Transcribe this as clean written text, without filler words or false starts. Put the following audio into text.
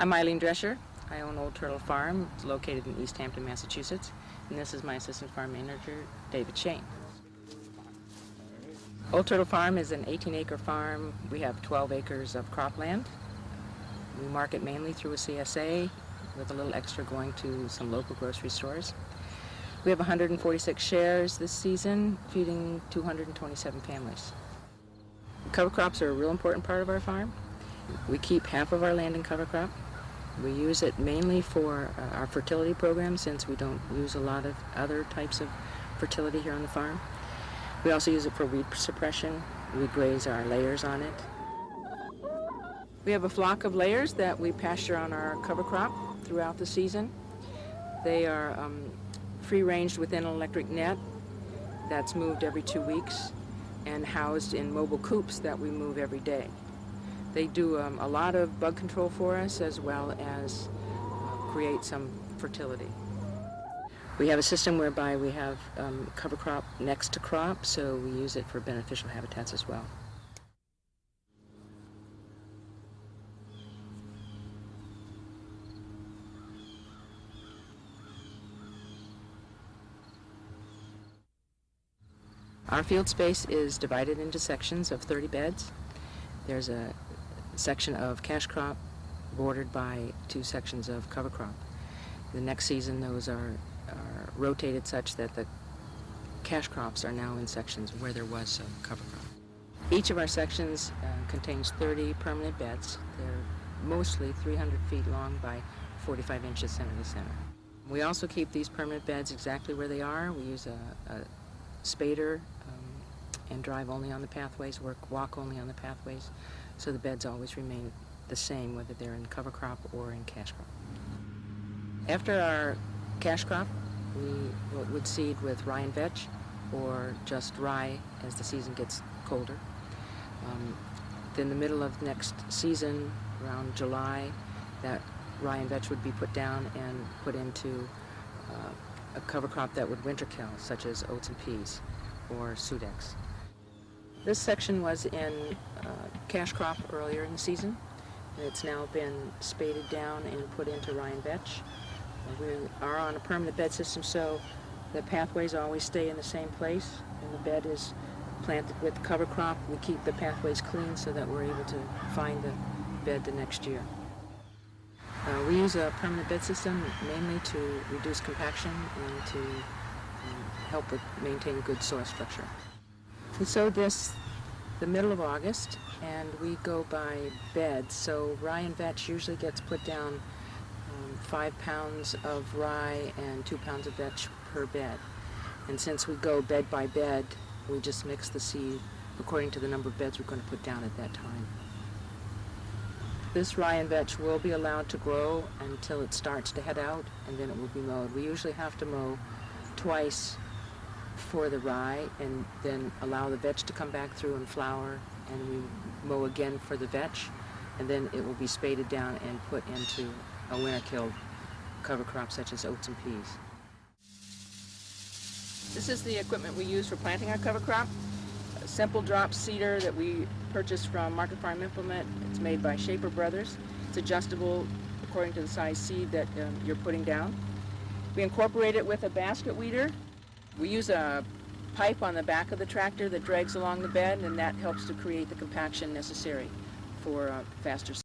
I'm Eileen Drescher. I own Old Turtle Farm. It's located in East Hampton, Massachusetts. And this is my assistant farm manager, David Shane. Old Turtle Farm is an 18-acre farm. We have 12 acres of cropland. We market mainly through a CSA with a little extra going to some local grocery stores. We have 146 shares this season, feeding 227 families. Cover crops are a real important part of our farm. We keep half of our land in cover crop. We use it mainly for our fertility program, since we don't use a lot of other types of fertility here on the farm. We also use it for weed suppression. We graze our layers on it. We have a flock of layers that we pasture on our cover crop throughout the season. They are free-ranged within an electric net that's moved every 2 weeks and housed in mobile coops that we move every day. They do a lot of bug control for us, as well as create some fertility. We have a system whereby we have cover crop next to crop, so we use it for beneficial habitats as well. Our field space is divided into sections of 30 beds. There's a section of cash crop bordered by 2 sections of cover crop. The next season, those are rotated such that the cash crops are now in sections where there was some cover crop. Each of our sections contains 30 permanent beds. They're mostly 300 feet long by 45 inches center to center. We also keep these permanent beds exactly where they are. We use a spader and drive only on the pathways, walk only on the pathways, so the beds always remain the same, whether they're in cover crop or in cash crop. After our cash crop, we would seed with rye and vetch, or just rye as the season gets colder. Then the middle of next season, around July, that rye and vetch would be put down and put into a cover crop that would winter kill, such as oats and peas or sudex. This section was in cash crop earlier in the season, and it's now been spaded down and put into rye and vetch. We are on a permanent bed system, so the pathways always stay in the same place, and the bed is planted with cover crop. We keep the pathways clean so that we're able to find the bed the next year. We use a permanent bed system mainly to reduce compaction and to help with maintain good soil structure. We sowed this the middle of August, and we go by beds. So rye and vetch usually gets put down 5 pounds of rye and 2 pounds of vetch per bed. And since we go bed by bed, we just mix the seed according to the number of beds we're going to put down at that time. This rye and vetch will be allowed to grow until it starts to head out, and then it will be mowed. We usually have to mow twice for the rye, and then allow the vetch to come back through and flower, and we mow again for the vetch, and then it will be spaded down and put into a winter-killed cover crop such as oats and peas. This is the equipment we use for planting our cover crop. A simple drop seeder that we purchased from Market Farm Implement. It's made by Shaper Brothers. It's adjustable according to the size seed that you're putting down. We incorporate it with a basket weeder. We use a pipe on the back of the tractor that drags along the bed, and that helps to create the compaction necessary for faster